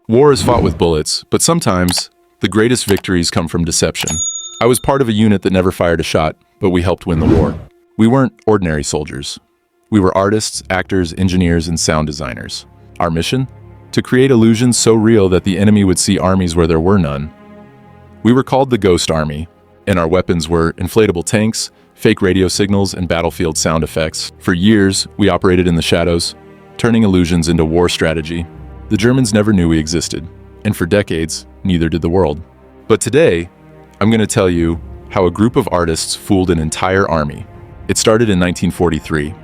War is fought with bullets, but sometimes the greatest victories come from deception. I was part of a unit that never fired a shot, but we helped win the war. We weren't ordinary soldiers. We were artists, actors, engineers, and sound designers. Our mission? To create illusions so real that the enemy would see armies where there were none. We were called the Ghost Army, and our weapons were inflatable tanks, fake radio signals, and battlefield sound effects. For years, we operated in the shadows, turning illusions into war strategy. The Germans never knew we existed, and for decades, neither did the world. But today, I'm going to tell you how a group of artists fooled an entire army. It started in 1943.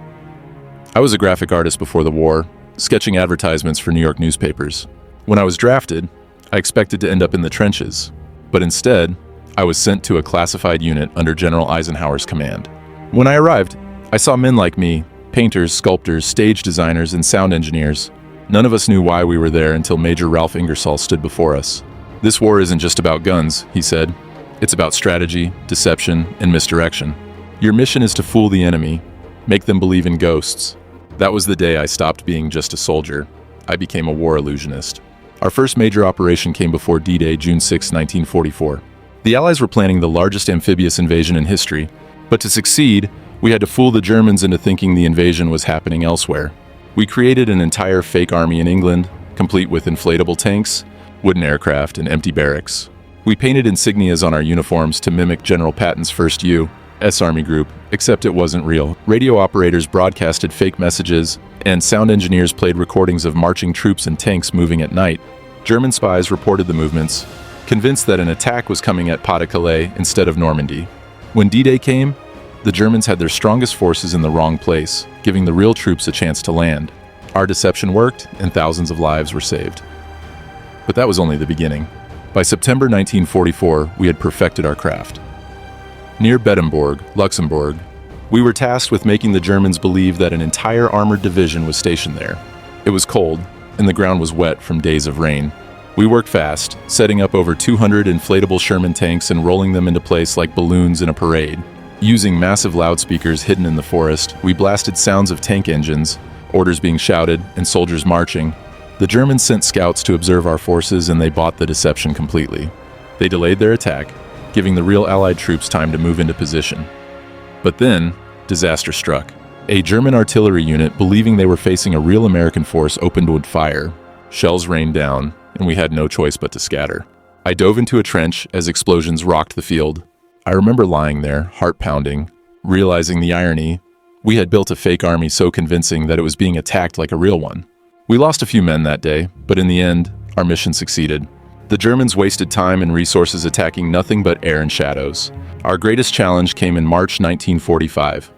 I was a graphic artist before the war, sketching advertisements for New York newspapers. When I was drafted, I expected to end up in the trenches, but instead, I was sent to a classified unit under General Eisenhower's command. When I arrived, I saw men like me, painters, sculptors, stage designers, and sound engineers. None of us knew why we were there until Major Ralph Ingersoll stood before us. "This war isn't just about guns," he said. "It's about strategy, deception, and misdirection. Your mission is to fool the enemy, make them believe in ghosts." That was the day I stopped being just a soldier. I became a war illusionist. Our first major operation came before D-Day, June 6, 1944. The Allies were planning the largest amphibious invasion in history, but to succeed, we had to fool the Germans into thinking the invasion was happening elsewhere. We created an entire fake army in England, complete with inflatable tanks, wooden aircraft, and empty barracks. We painted insignias on our uniforms to mimic General Patton's First U.S. Army Group, except it wasn't real. Radio operators broadcasted fake messages, and sound engineers played recordings of marching troops and tanks moving at night. German spies reported the movements, convinced that an attack was coming at Pas-de-Calais instead of Normandy. When D-Day came, the Germans had their strongest forces in the wrong place, giving the real troops a chance to land. Our deception worked, and thousands of lives were saved. But that was only the beginning. By September 1944, we had perfected our craft. Near Bedembourg, Luxembourg, we were tasked with making the Germans believe that an entire armored division was stationed there. It was cold, and the ground was wet from days of rain. We worked fast, setting up over 200 inflatable Sherman tanks and rolling them into place like balloons in a parade. Using massive loudspeakers hidden in the forest, we blasted sounds of tank engines, orders being shouted, and soldiers marching. The Germans sent scouts to observe our forces, and they bought the deception completely. They delayed their attack, giving the real Allied troops time to move into position. But then, disaster struck. A German artillery unit, believing they were facing a real American force, opened with fire. Shells rained down, and we had no choice but to scatter. I dove into a trench as explosions rocked the field. I remember lying there, heart pounding, realizing the irony. We had built a fake army so convincing that it was being attacked like a real one. We lost a few men that day, but in the end, our mission succeeded. The Germans wasted time and resources attacking nothing but air and shadows. Our greatest challenge came in March 1945.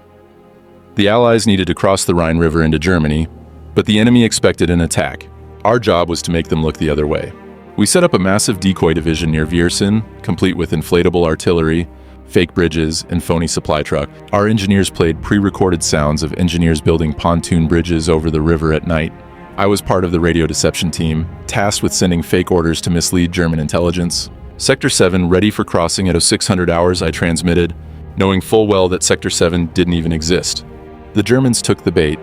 The Allies needed to cross the Rhine River into Germany, but the enemy expected an attack. Our job was to make them look the other way. We set up a massive decoy division near Viersen, complete with inflatable artillery, fake bridges, and phony supply truck. Our engineers played pre-recorded sounds of engineers building pontoon bridges over the river at night. I was part of the radio deception team, tasked with sending fake orders to mislead German intelligence. Sector 7 ready for crossing at 0600 hours, I transmitted, knowing full well that Sector 7 didn't even exist. The Germans took the bait.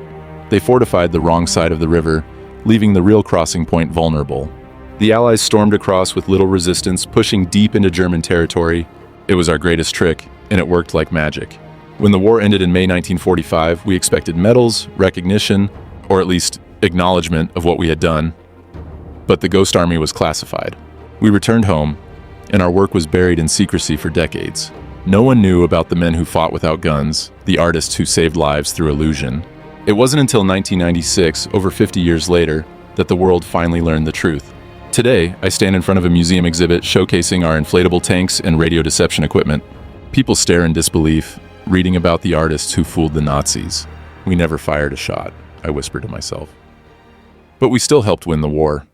They fortified the wrong side of the river, leaving the real crossing point vulnerable. The Allies stormed across with little resistance, pushing deep into German territory. It was our greatest trick, and it worked like magic. When the war ended in May 1945, we expected medals, recognition, or at least acknowledgement of what we had done. But the Ghost Army was classified. We returned home, and our work was buried in secrecy for decades. No one knew about the men who fought without guns, the artists who saved lives through illusion. It wasn't until 1996, over 50 years later, that the world finally learned the truth. Today, I stand in front of a museum exhibit showcasing our inflatable tanks and radio deception equipment. People stare in disbelief, reading about the artists who fooled the Nazis. "We never fired a shot," I whispered to myself. But we still helped win the war.